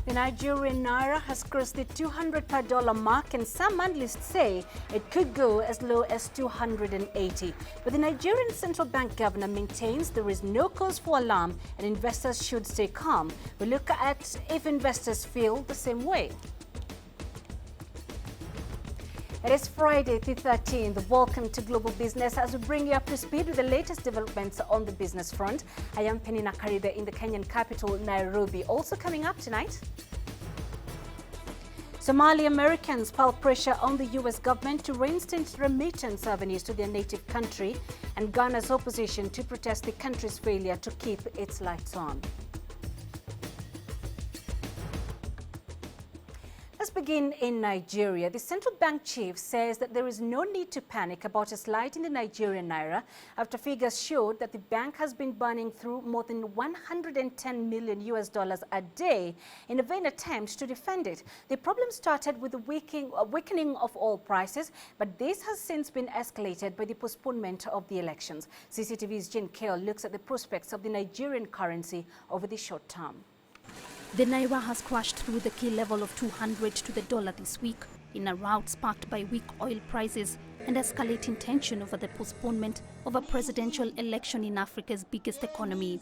The Nigerian naira has crossed the 200 per dollar mark, and some analysts say it could go as low as 280. But the Nigerian central bank governor maintains there is no cause for alarm and investors should stay calm. We look at if investors feel the same way. It is Friday, the 13th. Welcome to Global Business as we bring you up to speed with the latest developments on the business front. I am Penina Karibe in the Kenyan capital, Nairobi. Also coming up tonight, Somali Americans pile pressure on the U.S. government to reinstate remittance avenues to their native country, and Ghana's opposition to protest the country's failure to keep its lights on. Let's begin in Nigeria. The central bank chief says that there is no need to panic about a slide in the Nigerian naira after figures showed that the bank has been burning through more than $110 million a day in a vain attempt to defend it. The problem started with the weakening of oil prices, but this has since been escalated by the postponement of the elections. CCTV's Jin Kale looks at the prospects of the Nigerian currency over the short term. The naira has crashed through the key level of 200 to the dollar this week in a rout sparked by weak oil prices and escalating tension over the postponement of a presidential election in Africa's biggest economy.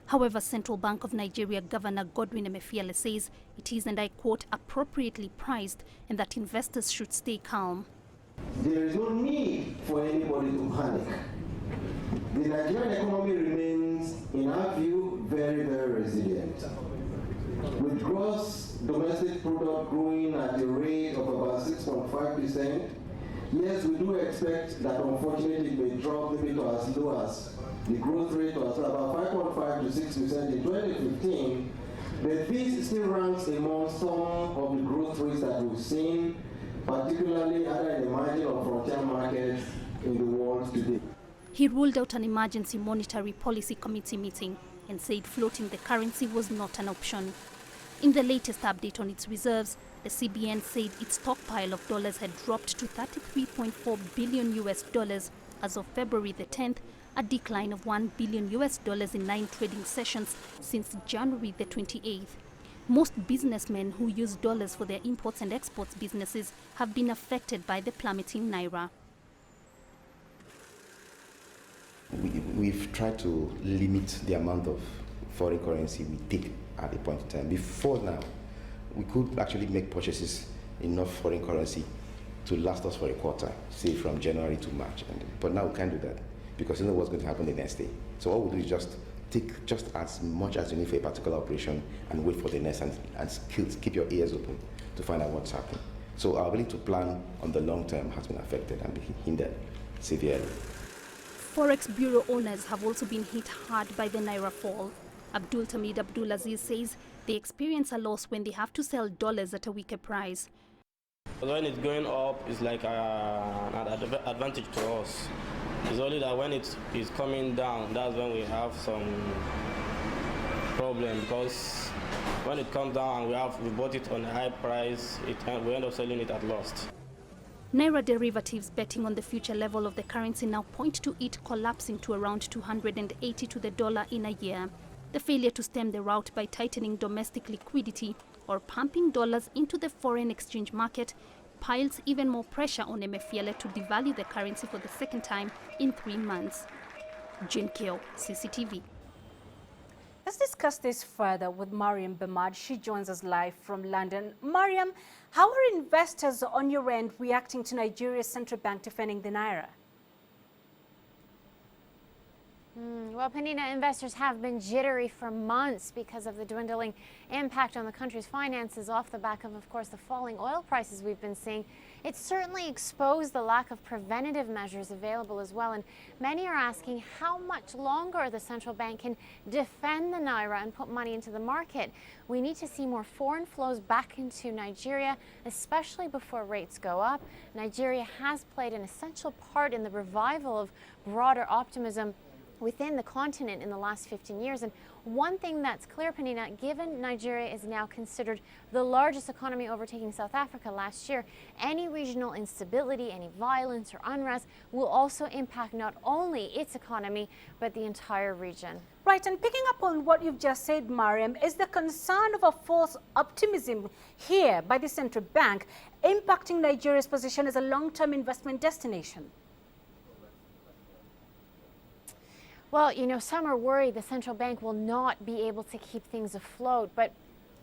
However, Central Bank of Nigeria Governor Godwin Emefiele says it is, and I quote, appropriately priced and that investors should stay calm. There is no need for anybody to panic. The Nigerian economy remains, in our view, very, very resilient. With gross domestic product growing at a rate of about 6.5%, yes, we do expect that unfortunately it may drop maybe to as low as the growth rate was about 5.5 to 6% in 2015, but this still ranks among some of the growth rates that we've seen, particularly either in emerging or frontier markets in the world today. He ruled out an emergency monetary policy committee meeting and said floating the currency was not an option. In the latest update on its reserves, the CBN said its stockpile of dollars had dropped to $33.4 billion as of February the 10th, a decline of $1 billion in 9 trading sessions since January the 28th. Most businessmen who use dollars for their imports and exports businesses have been affected by the plummeting naira. We've tried to limit the amount of foreign currency we take at a point in time. Before now, we could actually make purchases enough foreign currency to last us for a quarter, say from January to March. But now we can't do that because you know what's going to happen the next day. So all we do is just take just as much as you need for a particular operation and wait for the next and keep your ears open to find out what's happening. So our ability to plan on the long term has been affected and been hindered severely. Forex bureau owners have also been hit hard by the naira fall. Abdul Tamid Abdulaziz says they experience a loss when they have to sell dollars at a weaker price. When it's going up, it's like an advantage to us. It's only that when it is coming down, that's when we have some problem, because when it comes down and we bought it on a high price, we end up selling it at loss. Naira derivatives betting on the future level of the currency now point to it collapsing to around 280 to the dollar in a year. The failure to stem the rout by tightening domestic liquidity or pumping dollars into the foreign exchange market piles even more pressure on Emefiele to devalue the currency for the second time in 3 months. Jin Keo, CCTV. Let's discuss this further with Mariam Bemad. She joins us live from London. Mariam, how are investors on your end reacting to Nigeria's central bank defending the naira? Well, Penina, investors have been jittery for months because of the dwindling impact on the country's finances off the back of course, the falling oil prices we've been seeing. It's certainly exposed the lack of preventative measures available as well, and many are asking how much longer the central bank can defend the naira and put money into the market. We need to see more foreign flows back into Nigeria, especially before rates go up. Nigeria has played an essential part in the revival of broader optimism within the continent in the last 15 years. And one thing that's clear, Penina, given Nigeria is now considered the largest economy overtaking South Africa last year, any regional instability, any violence or unrest will also impact not only its economy, but the entire region. Right, and picking up on what you've just said, Mariam, is the concern of a false optimism here by the central bank impacting Nigeria's position as a long-term investment destination? Well, you know, some are worried the central bank will not be able to keep things afloat, but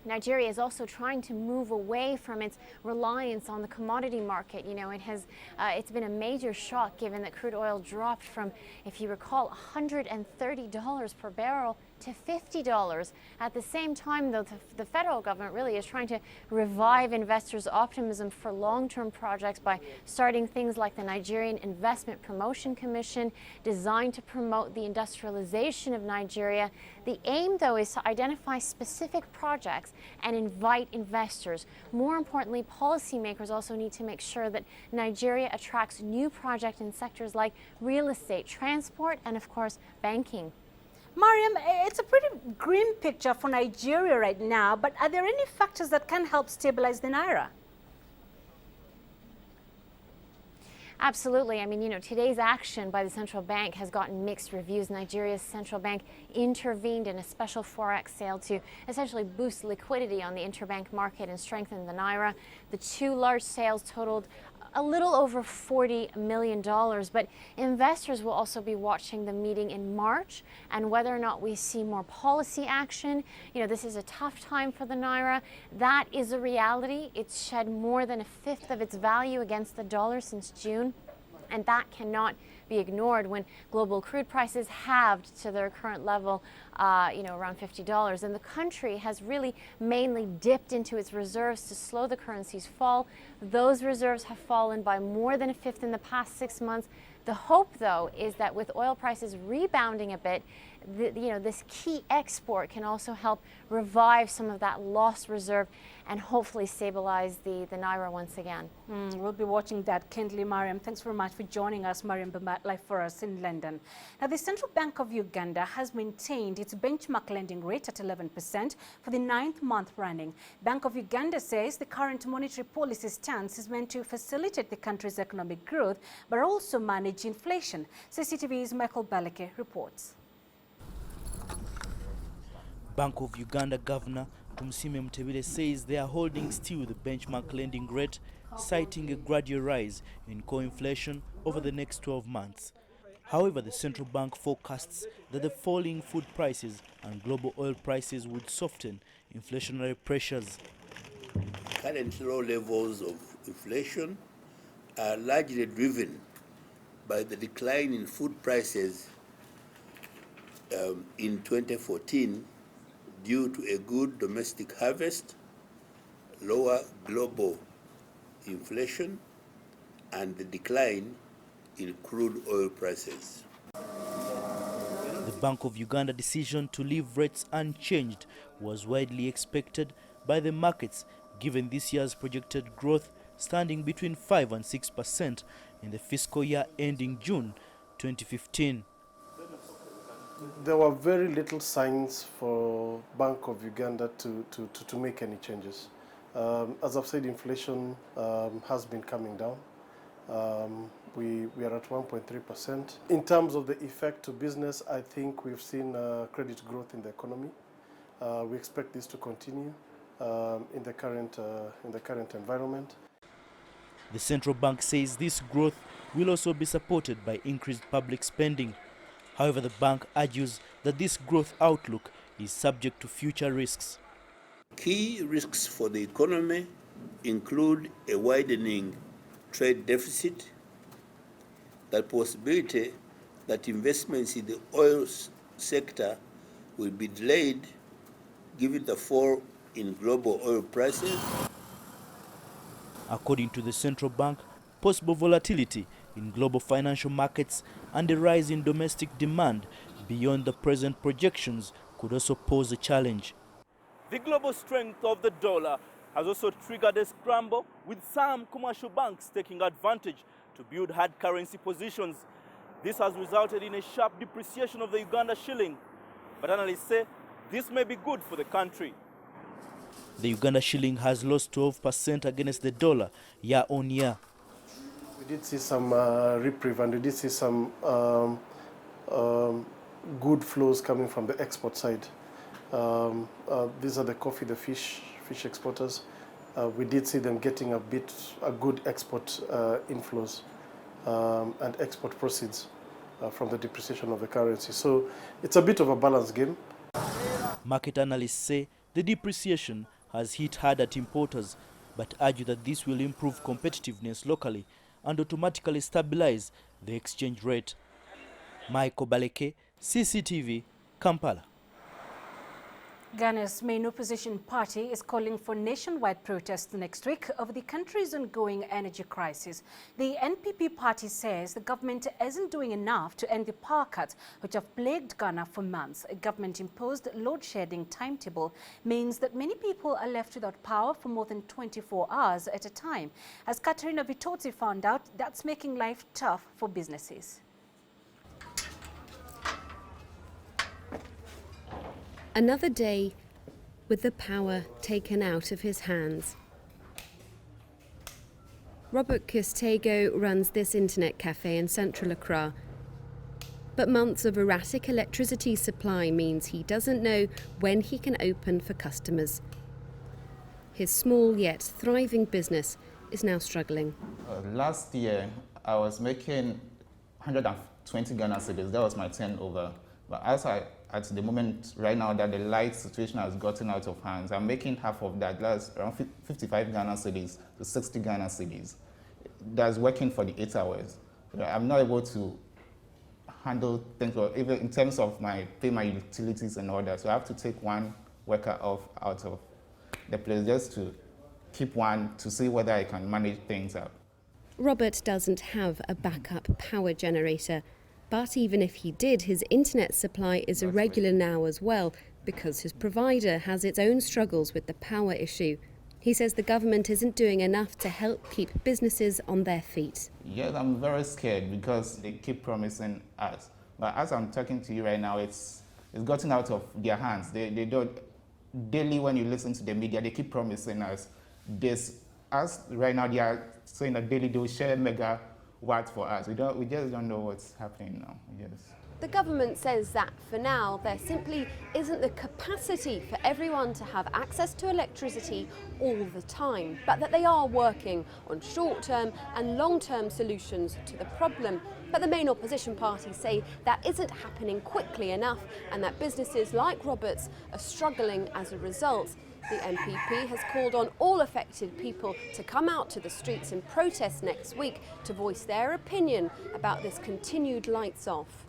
Nigeria is also trying to move away from its reliance on the commodity market. You know, it's been a major shock given that crude oil dropped from, if you recall, $130 per barrel to $50. At the same time, though, the federal government really is trying to revive investors' optimism for long-term projects by starting things like the Nigerian Investment Promotion Commission, designed to promote the industrialization of Nigeria. The aim, though, is to identify specific projects and invite investors. More importantly, policymakers also need to make sure that Nigeria attracts new projects in sectors like real estate, transport, and of course, banking. Mariam, it's a pretty grim picture for Nigeria right now, but are there any factors that can help stabilize the naira? Absolutely. I mean, you know, today's action by the central bank has gotten mixed reviews. Nigeria's central bank intervened in a special forex sale to essentially boost liquidity on the interbank market and strengthen the naira. The two large sales totaled a little over $40 million, but investors will also be watching the meeting in March and whether or not we see more policy action. You know, this is a tough time for the naira. That is a reality. It's shed more than a fifth of its value against the dollar since June, and that cannot be ignored when global crude prices halved to their current level, you know, around $50. And the country has really mainly dipped into its reserves to slow the currency's fall. Those reserves have fallen by more than a fifth in the past 6 months. The hope, though, is that with oil prices rebounding a bit, you know, this key export can also help revive some of that lost reserve and hopefully stabilize the naira once again. We'll be watching that keenly, Mariam. Thanks very much for joining us, Mariam live for us in London. Now, the Central Bank of Uganda has maintained its benchmark lending rate at 11% for the 9th month running. Bank of Uganda says the current monetary policy stance is meant to facilitate the country's economic growth, but also manage inflation. CCTV's Michael Baleke reports. Bank of Uganda Governor Tumsime Mtebile says they are holding still the benchmark lending rate, citing a gradual rise in core inflation over the next 12 months. However, the central bank forecasts that the falling food prices and global oil prices would soften inflationary pressures. Current low levels of inflation are largely driven by the decline in food prices in 2014 due to a good domestic harvest, lower global inflation, and the decline in crude oil prices. The Bank of Uganda decision to leave rates unchanged was widely expected by the markets, given this year's projected growth standing between 5 and 6% in the fiscal year ending June 2015. There were very little signs for Bank of Uganda to make any changes. As I've said, inflation has been coming down. We are at 1.3%. In terms of the effect to business, I think we've seen credit growth in the economy. We expect this to continue in the current environment. The central bank says this growth will also be supported by increased public spending. However, the bank argues that this growth outlook is subject to future risks. Key risks for the economy include a widening trade deficit, the possibility that investments in the oil sector will be delayed given the fall in global oil prices. According to the central bank, possible volatility in global financial markets and a rise in domestic demand beyond the present projections could also pose a challenge. The global strength of the dollar has also triggered a scramble, with some commercial banks taking advantage to build hard currency positions. This has resulted in a sharp depreciation of the Uganda shilling. But analysts say This may be good for the country. The Uganda shilling has lost 12% against the dollar year on year. We did see some reprieve, and we did see some good flows coming from the export side. These are the coffee, the fish exporters. We did see them getting a good export inflows and export proceeds from the depreciation of the currency. So it's a bit of a balance game. Market analysts say the depreciation has hit hard at importers, but argue that this will improve competitiveness locally and automatically stabilize the exchange rate. Michael Baleke, CCTV, Kampala. Ghana's main opposition party is calling for nationwide protests next week over the country's ongoing energy crisis. The NPP party says the government isn't doing enough to end the power cuts which have plagued Ghana for months. A government-imposed load-shedding timetable means that many people are left without power for more than 24 hours at a time. As Katerina Vitozzi found out, that's making life tough for businesses. Another day with the power taken out of his hands. Robert Kustego runs this internet cafe in central Accra. But months of erratic electricity supply means he doesn't know when he can open for customers. His small yet thriving business is now struggling. Last year, I was making 120 Ghana cedis. That was my turnover. But at the moment, right now, that the light situation has gotten out of hands, I'm making half of that. That's around 55 Ghana cedis to 60 Ghana cedis. That's working for the 8 hours. I'm not able to handle things, even in terms of pay my utilities and all that. So I have to take one worker out of the place just to keep one to see whether I can manage things up. Robert doesn't have a backup power generator. But even if he did, his internet supply is irregular now as well because his provider has its own struggles with the power issue. He says the government isn't doing enough to help keep businesses on their feet. Yes, I'm very scared because they keep promising us. But as I'm talking to you right now, it's gotten out of their hands. They don't, daily when you listen to the media, they keep promising us this. As right now, they are saying that daily they will share mega what for us. We just don't know what's happening now. Yes. The government says that for now there simply isn't the capacity for everyone to have access to electricity all the time, but that they are working on short-term and long-term solutions to the problem. But the main opposition parties say that isn't happening quickly enough and that businesses like Roberts are struggling as a result. The NPP has called on all affected people to come out to the streets and protest next week to voice their opinion about this continued lights off.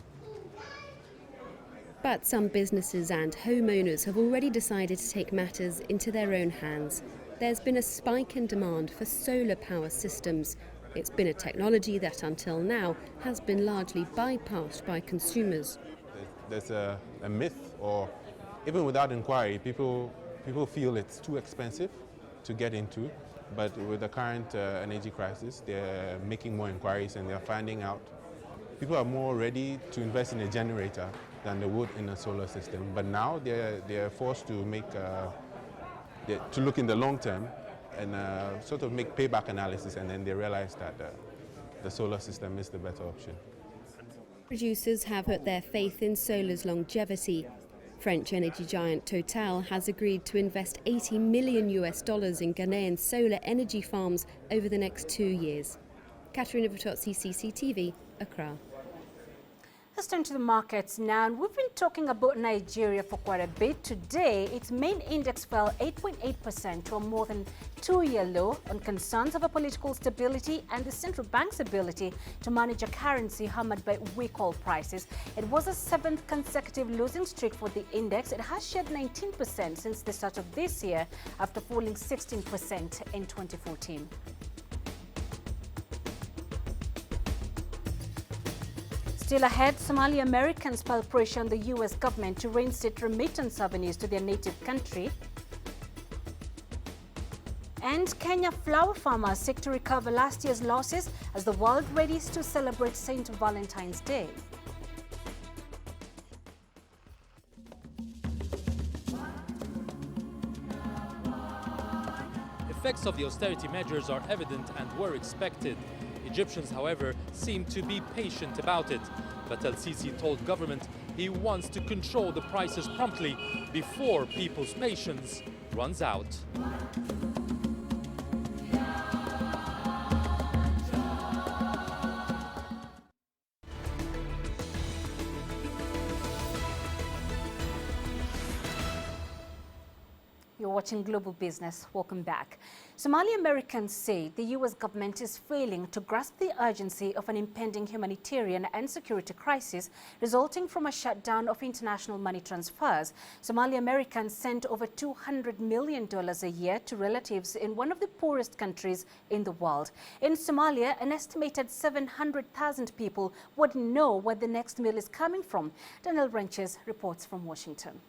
But some businesses and homeowners have already decided to take matters into their own hands. There's been a spike in demand for solar power systems. It's been a technology that until now has been largely bypassed by consumers. There's a myth, or even without inquiry, people feel it's too expensive to get into, but with the current energy crisis, they're making more inquiries and they're finding out people are more ready to invest in a generator than they would in a solar system. But now they're forced to to look in the long term and sort of make payback analysis, and then they realize that the solar system is the better option. Producers have put their faith in solar's longevity. French energy giant Total has agreed to invest $80 million in Ghanaian solar energy farms over the next 2 years. Katerina Vitozzi, CCTV, Accra. Let's turn to the markets now. And we've been talking about Nigeria for quite a bit. Today, its main index fell 8.8% to a more than 2-year low on concerns over political stability and the central bank's ability to manage a currency hammered by weak oil prices. It was a 7th consecutive losing streak for the index. It has shed 19% since the start of this year after falling 16% in 2014. Still ahead, Somali Americans file pressure on the U.S. government to reinstate remittance avenues to their native country. And Kenya flower farmers seek to recover last year's losses as the world readies to celebrate St. Valentine's Day. effects of the austerity measures are evident and were expected. Egyptians, however, seem to be patient about it. But El-Sisi told government he wants to control the prices promptly before people's patience runs out. You're watching Global Business. Welcome back. Somali Americans say the U.S. government is failing to grasp the urgency of an impending humanitarian and security crisis resulting from a shutdown of international money transfers. Somali Americans send over $200 million a year to relatives in one of the poorest countries in the world. In Somalia, an estimated 700,000 people wouldn't know where the next meal is coming from. Daniel Renches reports from Washington.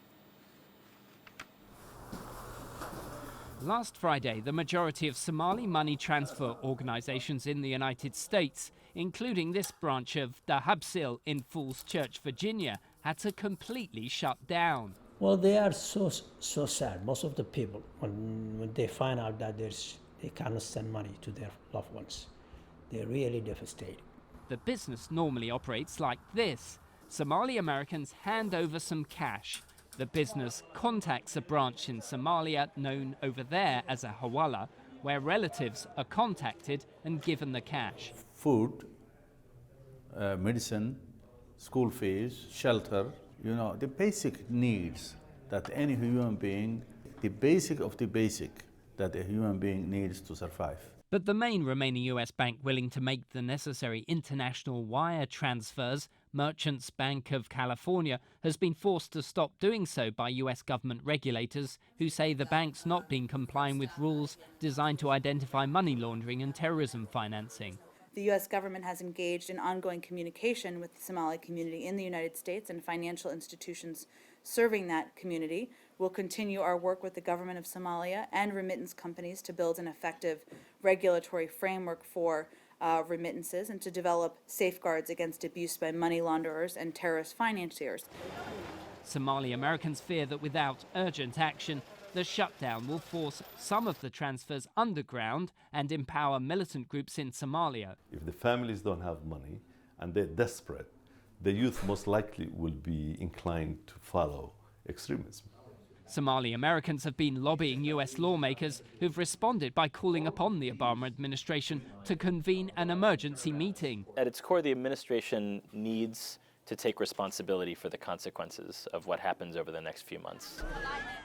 Last Friday, the majority of Somali money transfer organizations in the United States, including this branch of the Habsil in Falls Church, Virginia, had to completely shut down. Well, they are so sad. Most of the people, when they find out that they cannot send money to their loved ones, they're really devastated. The business normally operates like this. Somali Americans hand over some cash. The business contacts a branch in Somalia known over there as a hawala, where relatives are contacted and given the cash. Food, medicine, school fees, shelter, the basic needs that any human being, the basic of the basic that a human being needs to survive. But the main remaining US bank willing to make the necessary international wire transfers, Merchants Bank of California, has been forced to stop doing so by US government regulators who say the bank's not been complying with rules designed to identify money laundering and terrorism financing. The U.S. government has engaged in ongoing communication with the Somali community in the United States and financial institutions serving that community. We'll continue our work with the government of Somalia and remittance companies to build an effective regulatory framework for remittances and to develop safeguards against abuse by money launderers and terrorist financiers. Somali Americans fear that without urgent action, the shutdown will force some of the transfers underground and empower militant groups in Somalia. If the families don't have money and they're desperate, the youth most likely will be inclined to follow extremism. Somali Americans have been lobbying US lawmakers who've responded by calling upon the Obama administration to convene an emergency meeting. At its core, the administration needs to take responsibility for the consequences of what happens over the next few months.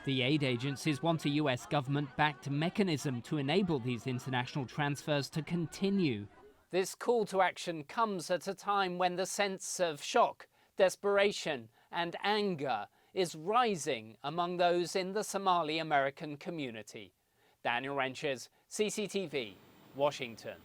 The aid agencies want a US government-backed mechanism to enable these international transfers to continue. This call to action comes at a time when the sense of shock, desperation and anger is rising among those in the Somali American community. Daniel Renches, CCTV, Washington.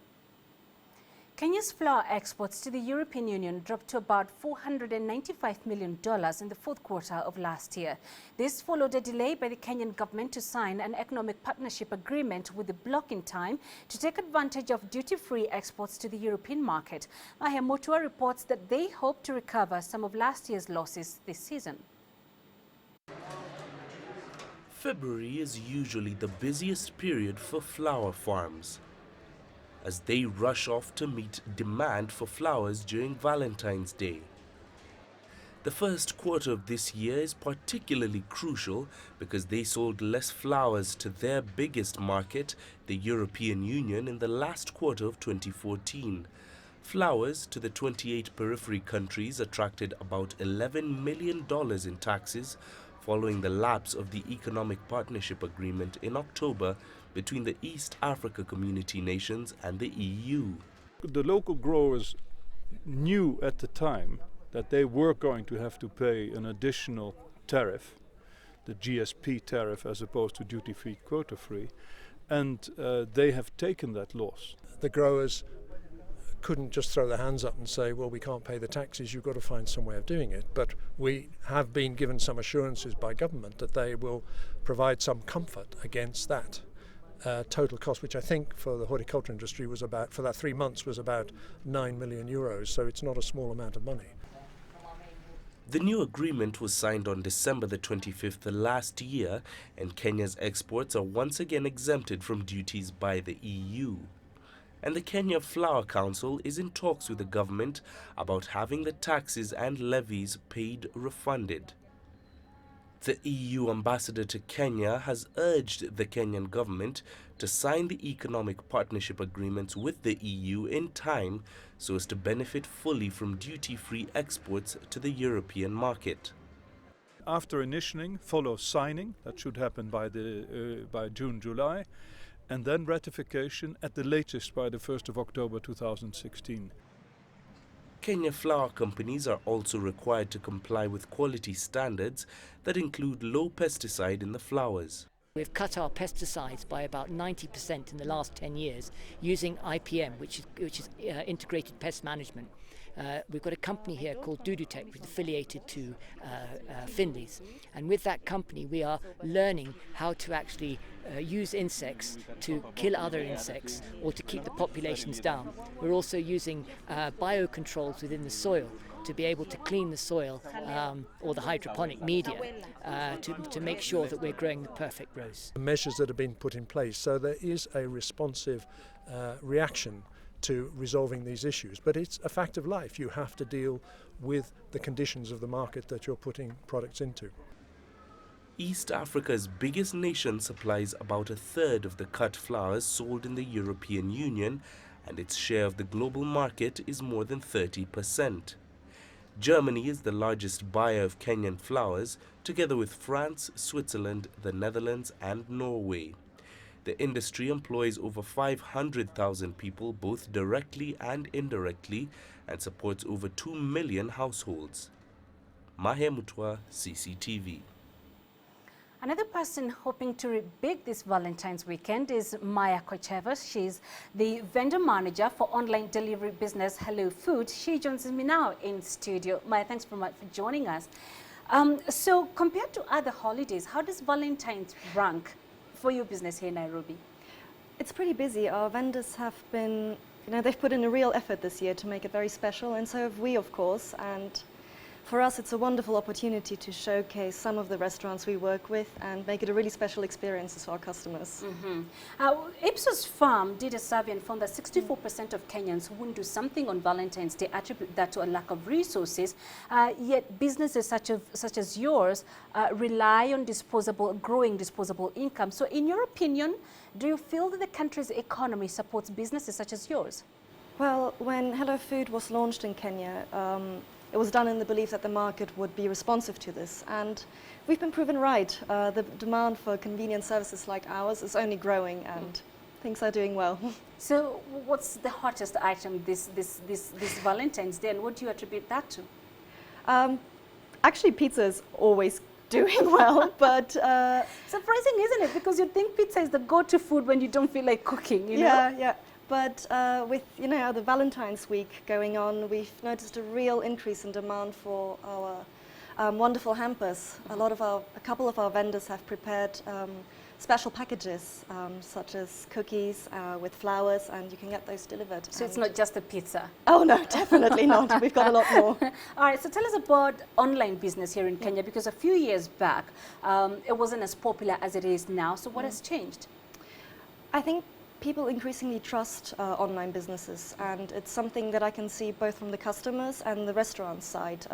Kenya's flour exports to the European Union dropped to about $495 million in the fourth quarter of last year. This followed a delay by the Kenyan government to sign an economic partnership agreement with the bloc in time to take advantage of duty-free exports to the European market. Mahia Mutua reports that they hope to recover some of last year's losses this season. February is usually the busiest period for flower farms, as they rush off to meet demand for flowers during Valentine's Day. The first quarter of this year is particularly crucial because they sold less flowers to their biggest market, the European Union, in the last quarter of 2014. Flowers to the 28 periphery countries attracted about $11 million in taxes following the lapse of the Economic Partnership Agreement in October between the East Africa Community nations and the EU. The local growers knew at the time that they were going to have to pay an additional tariff, the GSP tariff as opposed to duty-free, quota-free, and they have taken that loss. The growers couldn't just throw their hands up and say, well, we can't pay the taxes, you've got to find some way of doing it. But we have been given some assurances by government that they will provide some comfort against that total cost, which I think for the horticulture industry was about, for that 3 months, was about €9 million. So it's not a small amount of money. The new agreement was signed on December the 25th last year, and Kenya's exports are once again exempted from duties by the EU. And the Kenya Flour Council is in talks with the government about having the taxes and levies paid refunded. The EU ambassador to Kenya has urged the Kenyan government to sign the economic partnership agreements with the EU in time so as to benefit fully from duty-free exports to the European market. After initiating follows signing, that should happen by June, July, and then ratification at the latest by the 1st of October 2016. Kenya flour companies are also required to comply with quality standards that include low pesticide in the flours. We've cut our pesticides by about 90% in the last 10 years using IPM, which is integrated pest management. We've got a company here called Dudutech, which is affiliated to Finley's, and with that company we are learning how to actually use insects to kill other insects or to keep the populations down. We're also using biocontrols within the soil to be able to clean the soil or the hydroponic media to make sure that we're growing the perfect rows. Measures that have been put in place, so there is a responsive reaction to resolving these issues. But it's a fact of life. You have to deal with the conditions of the market that you're putting products into. East Africa's biggest nation supplies about a third of the cut flours sold in the European Union, and its share of the global market is more than 30%. Germany is the largest buyer of Kenyan flours, together with France, Switzerland, the Netherlands and Norway. The industry employs over 500,000 people both directly and indirectly and supports over 2 million households. Mahe Mutwa, CCTV. Another person hoping to reap big this Valentine's weekend is Maya Kochevas. She's the vendor manager for online delivery business Hello Food. She joins me now in studio. Maya, thanks very much for joining us. So compared to other holidays, how does Valentine's rank for your business here in Nairobi? It's pretty busy. Our vendors have been, they've put in a real effort this year to make it very special, and so have we, of course. And for us, it's a wonderful opportunity to showcase some of the restaurants we work with and make it a really special experience for our customers. Ipsos Farm did a survey and found that 64% of Kenyans who wouldn't do something on Valentine's Day attribute that to a lack of resources, yet businesses such as yours rely on growing disposable income. So in your opinion, do you feel that the country's economy supports businesses such as yours? Well, when Hello Food was launched in Kenya, it was done in the belief that the market would be responsive to this, and we've been proven right. The demand for convenient services like ours is only growing, and things are doing well. So what's the hottest item this Valentine's Day, and what do you attribute that to? Actually, pizza is always doing well, but surprising, isn't it? Because you'd think pizza is the go-to food when you don't feel like cooking, you know? Yeah. But with the Valentine's week going on, we've noticed a real increase in demand for our wonderful hampers. A couple of our vendors have prepared special packages, such as cookies with flowers, and you can get those delivered. So it's not just a pizza? Oh no, definitely not. We've got a lot more. All right, so tell us about online business here in Kenya, because a few years back, it wasn't as popular as it is now. So what has changed? I think people increasingly trust online businesses, and it's something that I can see both from the customers and the restaurant side.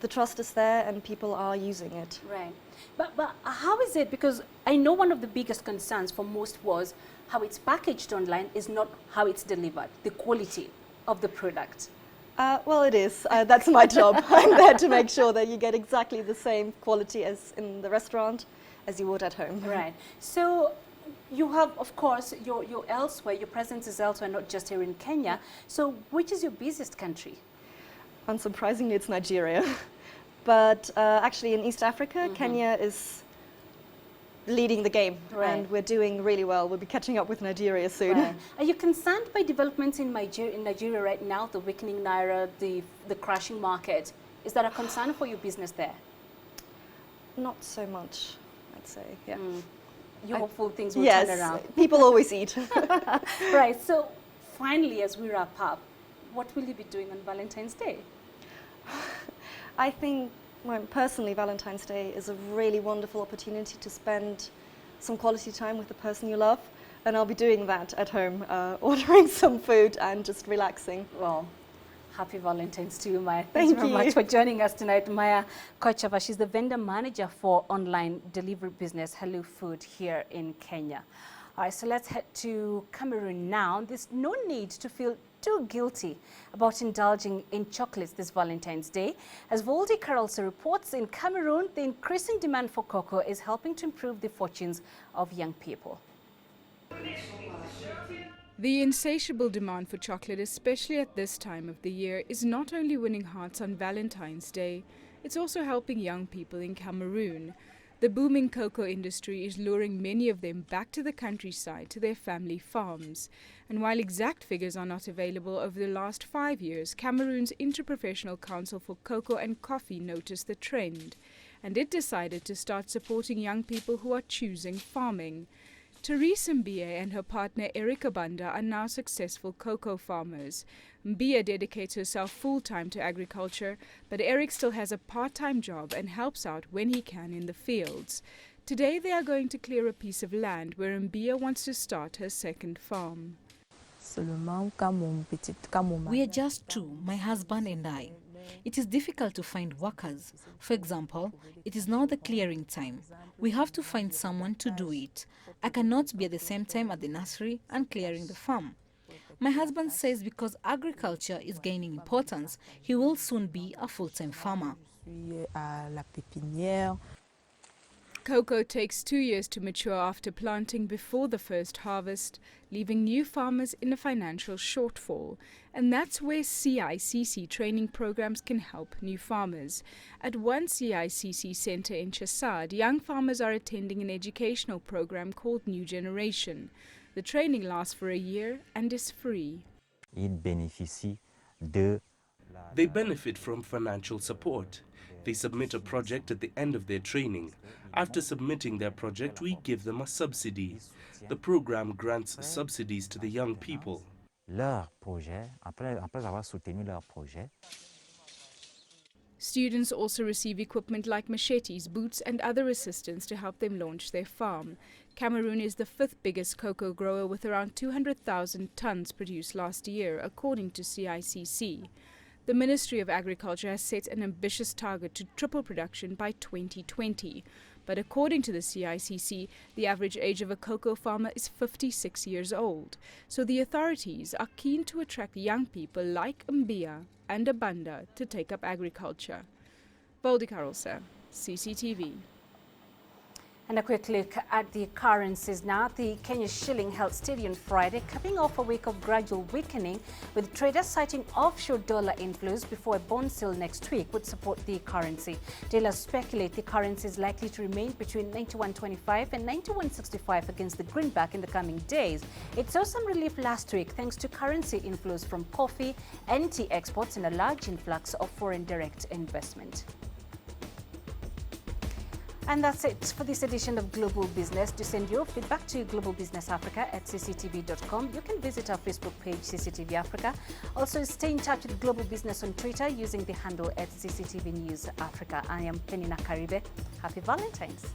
The trust is there and people are using it. Right. But how is it? Because I know one of the biggest concerns for most was how it's packaged online is not how it's delivered, the quality of the product. Well, it is. That's my job. I'm there to make sure that you get exactly the same quality as in the restaurant as you would at home. Right. So you have, of course, your elsewhere, your presence is elsewhere, not just here in Kenya. So which is your busiest country? Unsurprisingly, it's Nigeria. But actually in East Africa, Kenya is leading the game, and we're doing really well. We'll be catching up with Nigeria soon. Right. Are you concerned by developments in Nigeria right now, the weakening naira, the crashing market? Is that a concern for your business there? Not so much, I'd say, yeah. You're hopeful things will turn around? Yes, people always eat. Right, so finally, as we wrap up, what will you be doing on Valentine's Day? I think, well, personally, Valentine's Day is a really wonderful opportunity to spend some quality time with the person you love. And I'll be doing that at home, ordering some food and just relaxing. Well, happy Valentine's to you, Maya. Thank you Very much for joining us tonight. Maya Kochava, she's the vendor manager for online delivery business Hello Food here in Kenya. All right, so let's head to Cameroon now. There's no need to feel too guilty about indulging in chocolates this Valentine's Day. As Voldy Carolso reports, in Cameroon, the increasing demand for cocoa is helping to improve the fortunes of young people. The insatiable demand for chocolate, especially at this time of the year, is not only winning hearts on Valentine's Day, it's also helping young people in Cameroon. The booming cocoa industry is luring many of them back to the countryside to their family farms. And while exact figures are not available over the last 5 years, Cameroon's Interprofessional Council for Cocoa and Coffee noticed the trend, and it decided to start supporting young people who are choosing farming. Therese Mbia and her partner Eric Abanda are now successful cocoa farmers. Mbia dedicates herself full-time to agriculture, but Eric still has a part-time job and helps out when he can in the fields. Today they are going to clear a piece of land where Mbia wants to start her second farm. We are just two, my husband and I. It is difficult to find workers. For example, it is now the clearing time. We have to find someone to do it. I cannot be at the same time at the nursery and clearing the farm. My husband says because agriculture is gaining importance, he will soon be a full-time farmer. Cocoa takes 2 years to mature after planting before the first harvest, leaving new farmers in a financial shortfall. And that's where CICC training programs can help new farmers. At one CICC center in Chasad, young farmers are attending an educational program called New Generation. The training lasts for a year and is free. They benefit from financial support. They submit a project at the end of their training. After submitting their project, we give them a subsidy. The program grants subsidies to the young people. Students also receive equipment like machetes, boots and other assistance to help them launch their farm. Cameroon is the 5th biggest cocoa grower with around 200,000 tons produced last year, according to CICC. The Ministry of Agriculture has set an ambitious target to triple production by 2020. But according to the CICC, the average age of a cocoa farmer is 56 years old. So the authorities are keen to attract young people like Mbia and Abanda to take up agriculture. Voldy Carolso, CCTV. And a quick look at the currencies now. The Kenya shilling held steady on Friday, capping off a week of gradual weakening, with traders citing offshore dollar inflows before a bond sale next week would support the currency. Dealers speculate the currency is likely to remain between 91.25 and 91.65 against the greenback in the coming days. It saw some relief last week thanks to currency inflows from coffee and tea exports and a large influx of foreign direct investment. And that's it for this edition of Global Business. To send your feedback to Global Business Africa at cctv.com. You can visit our Facebook page, CCTV Africa. Also, stay in touch with Global Business on Twitter using the handle at CCTV News Africa. I am Penina Karibe. Happy Valentine's.